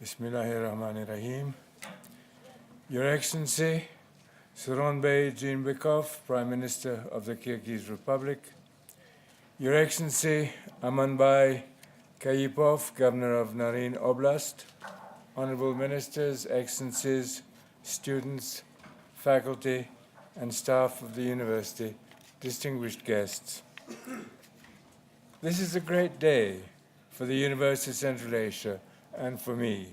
Bismillahirrahmanirrahim. Your Excellency, Sooronbay Jeenbekov, Prime Minister of the Kyrgyz Republic, Your Excellency, Amanbay Kayipov, Governor of Naryn Oblast, Honorable Ministers, Excellencies, students, faculty, and staff of the university, distinguished guests. This is a great day for the University of Central Asia and for me,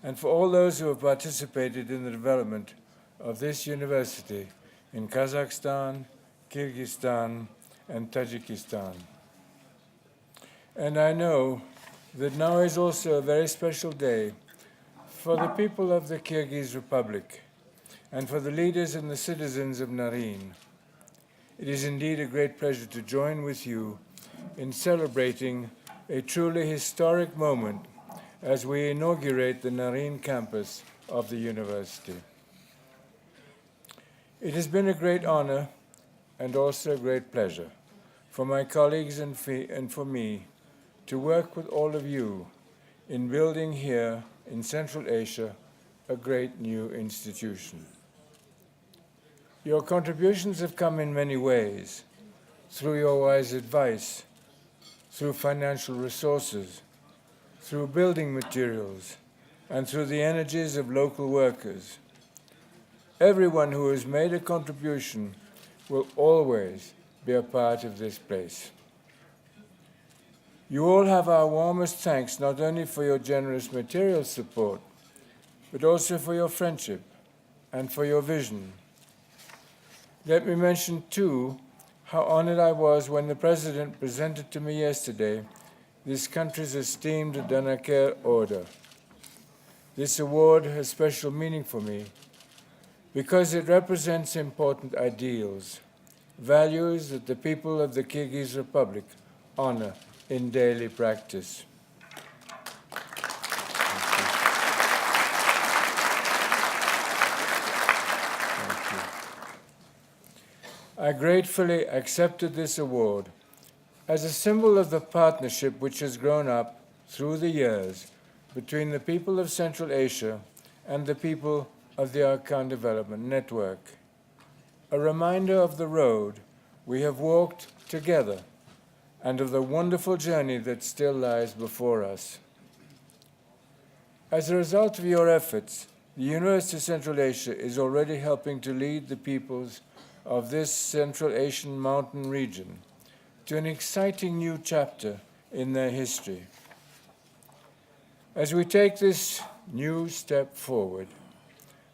and for all those who have participated in the development of this university in Kazakhstan, Kyrgyzstan, and Tajikistan. And I know that now is also a very special day for the people of the Kyrgyz Republic and for the leaders and the citizens of Naryn. It is indeed a great pleasure to join with you in celebrating a truly historic moment as we inaugurate the Naryn Campus of the university. It has been a great honor and also a great pleasure for my colleagues and for me to work with all of you in building here in Central Asia a great new institution. Your contributions have come in many ways, through your wise advice, through financial resources, through building materials, and through the energies of local workers. Everyone who has made a contribution will always be a part of this place. You all have our warmest thanks, not only for your generous material support, but also for your friendship and for your vision. Let me mention, too, how honored I was when the President presented to me yesterday this country's esteemed Danakert Order. This award has special meaning for me because it represents important ideals, values that the people of the Kyrgyz Republic honor in daily practice. I gratefully accepted this award as a symbol of the partnership which has grown up through the years between the people of Central Asia and the people of the Aga Khan Development Network. A reminder of the road we have walked together and of the wonderful journey that still lies before us. As a result of your efforts, the University of Central Asia is already helping to lead the peoples of this Central Asian mountain region to an exciting new chapter in their history. As we take this new step forward,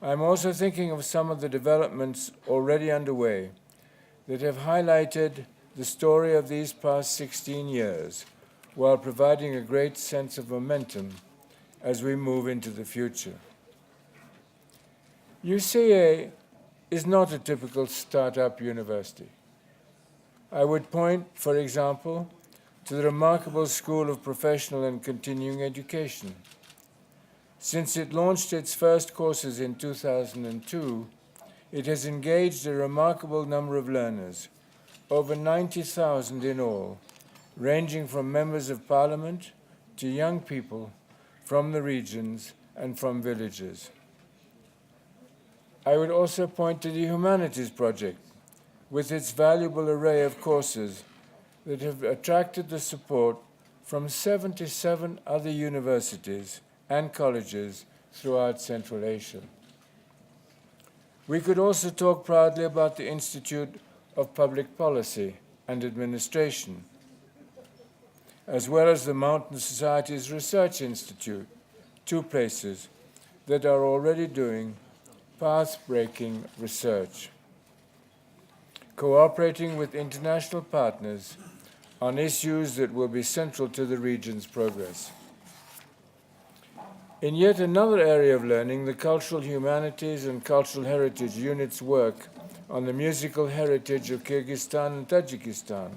I'm also thinking of some of the developments already underway that have highlighted the story of these past 16 years while providing a great sense of momentum as we move into the future. UCA is not a typical startup university. I would point, for example, to the remarkable School of Professional and Continuing Education. Since it launched its first courses in 2002, it has engaged a remarkable number of learners, over 90,000 in all, ranging from members of parliament to young people from the regions and from villages. I would also point to the Humanities Project, with its valuable array of courses that have attracted the support from 77 other universities and colleges throughout Central Asia. We could also talk proudly about the Institute of Public Policy and Administration, as well as the Mountain Societies Research Institute, two places that are already doing path-breaking research, cooperating with international partners on issues that will be central to the region's progress. In yet another area of learning, the Cultural Humanities and Cultural Heritage Unit's work on the musical heritage of Kyrgyzstan and Tajikistan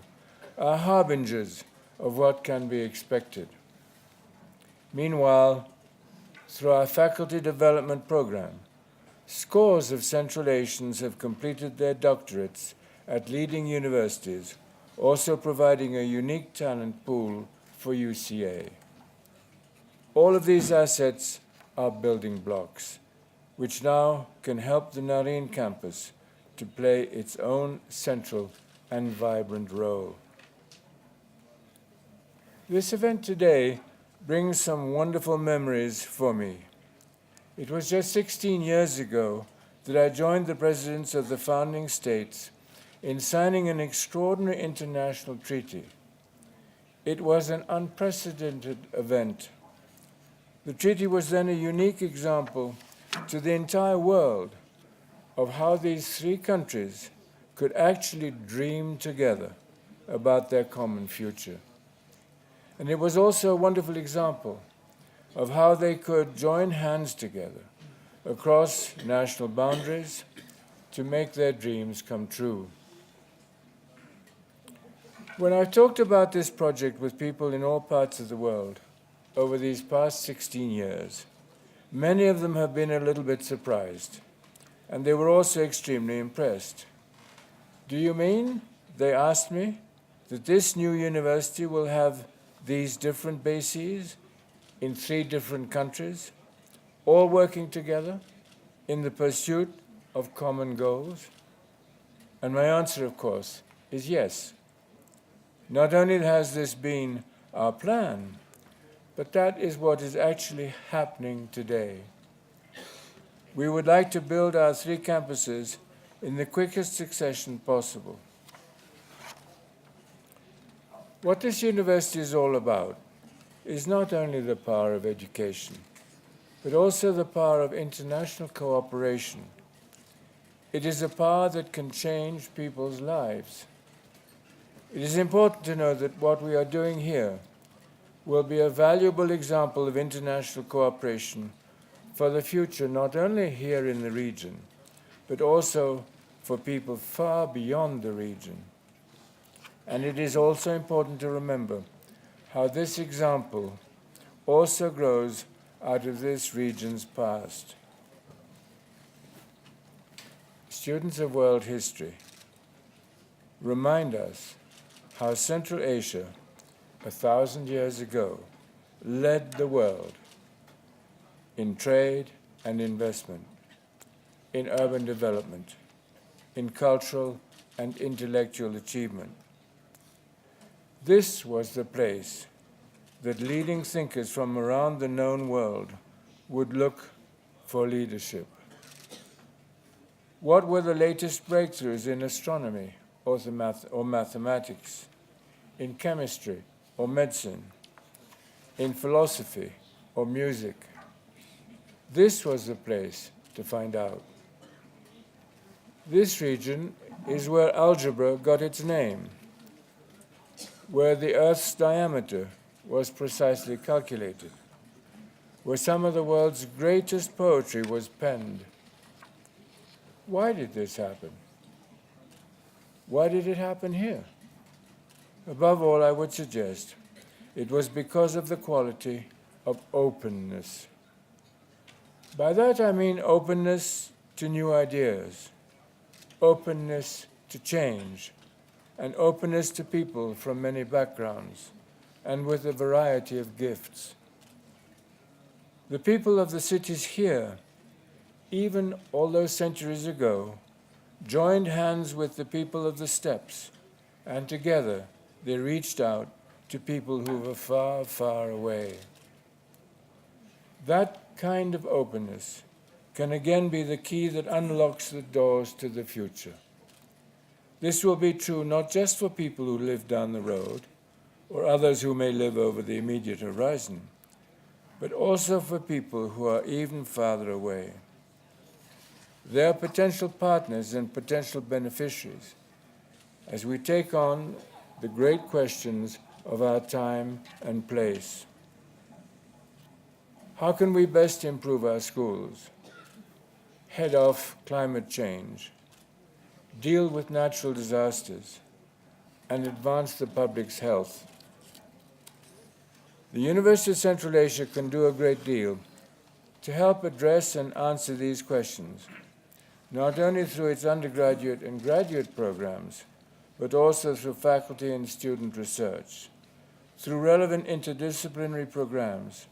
are harbingers of what can be expected. Meanwhile, through our faculty development program, scores of Central Asians have completed their doctorates at leading universities, also providing a unique talent pool for UCA. All of these assets are building blocks, which now can help the Naryn Campus to play its own central and vibrant role. This event today brings some wonderful memories for me. It was just 16 years ago that I joined the presidents of the founding states in signing an extraordinary international treaty. It was an unprecedented event. The treaty was then a unique example to the entire world of how these three countries could actually dream together about their common future. And it was also a wonderful example of how they could join hands together across national boundaries to make their dreams come true. When I've talked about this project with people in all parts of the world over these past 16 years, many of them have been a little bit surprised, and they were also extremely impressed. Do you mean, they asked me, that this new university will have these different bases in 3 different countries, all working together in the pursuit of common goals? And my answer, of course, is yes. Not only has this been our plan, but that is what is actually happening today. We would like to build our 3 campuses in the quickest succession possible. What this university is all about is not only the power of education, but also the power of international cooperation. It is a power that can change people's lives. It is important to know that what we are doing here will be a valuable example of international cooperation for the future, not only here in the region, but also for people far beyond the region. And it is also important to remember how this example also grows out of this region's past. Students of world history, remind us how Central Asia, 1,000 years ago, led the world in trade and investment, in urban development, in cultural and intellectual achievement. This was the place that leading thinkers from around the known world would look for leadership. What were the latest breakthroughs in astronomy or mathematics, in chemistry or medicine, in philosophy or music? This was the place to find out. This region is where algebra got its name, where the Earth's diameter was precisely calculated, where some of the world's greatest poetry was penned. Why did this happen? Why did it happen here? Above all, I would suggest it was because of the quality of openness. By that I mean openness to new ideas, openness to change, and openness to people from many backgrounds and with a variety of gifts. The people of the cities here, even all those centuries ago, joined hands with the people of the steppes, and together they reached out to people who were far, far away. That kind of openness can again be the key that unlocks the doors to the future. This will be true not just for people who live down the road or others who may live over the immediate horizon, but also for people who are even farther away. They are potential partners and potential beneficiaries as we take on the great questions of our time and place. How can we best improve our schools, head off climate change, deal with natural disasters, and advance the public's health? The University of Central Asia can do a great deal to help address and answer these questions, not only through its undergraduate and graduate programs, but also through faculty and student research, through relevant interdisciplinary programs,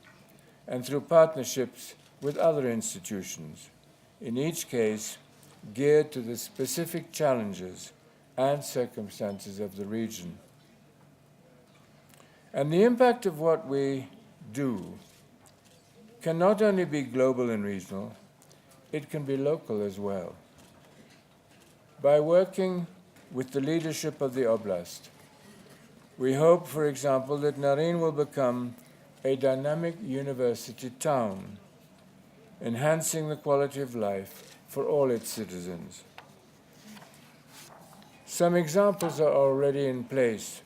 and through partnerships with other institutions, in each case geared to the specific challenges and circumstances of the region. And the impact of what we do can not only be global and regional, it can be local as well. By working with the leadership of the Oblast, we hope, for example, that Naryn will become a dynamic university town, enhancing the quality of life for all its citizens. Some examples are already in place.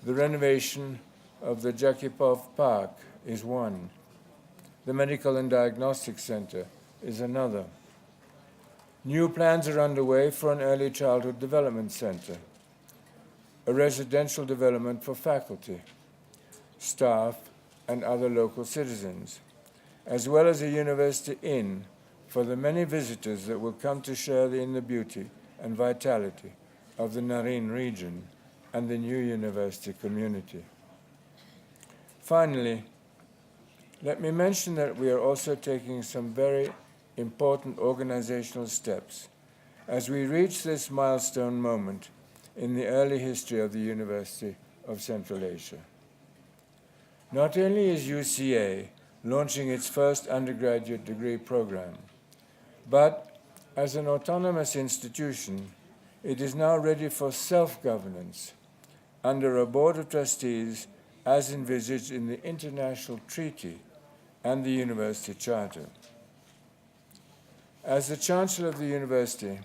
The renovation of the Jakipov Park is one. The Medical and Diagnostic Center is another. New plans are underway for an early childhood development center, a residential development for faculty, staff, and other local citizens, as well as a university inn for the many visitors that will come to share in the beauty and vitality of the Naryn region and the new university community. Finally, let me mention that we are also taking some very important organizational steps as we reach this milestone moment in the early history of the University of Central Asia. Not only is UCA launching its first undergraduate degree program, but as an autonomous institution, it is now ready for self-governance under a board of trustees as envisaged in the International Treaty and the University Charter. As the Chancellor of the University,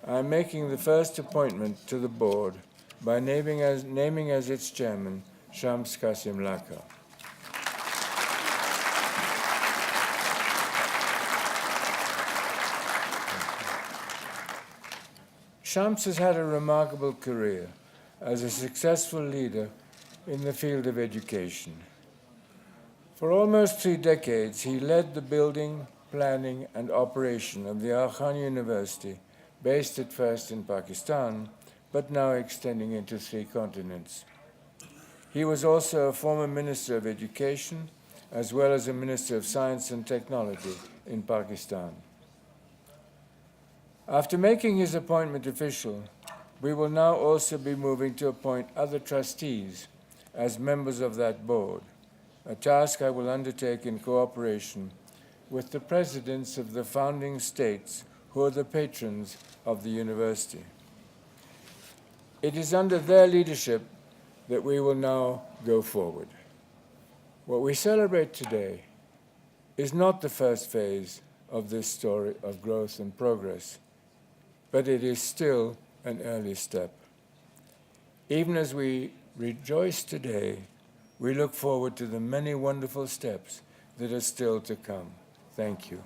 I am making the first appointment to the board by naming as its chairman Shams Qasim Laka. Shams has had a remarkable career as a successful leader in the field of education. For almost 3 decades, he led the building, planning, and operation of the Aga Khan University, based at first in Pakistan, but now extending into 3 continents. He was also a former Minister of Education, as well as a Minister of Science and Technology in Pakistan. After making his appointment official, we will now also be moving to appoint other trustees as members of that board, a task I will undertake in cooperation with the presidents of the founding states who are the patrons of the university. It is under their leadership that we will now go forward. What we celebrate today is not the first phase of this story of growth and progress, but it is still an early step. Even as we rejoice today, we look forward to the many wonderful steps that are still to come. Thank you.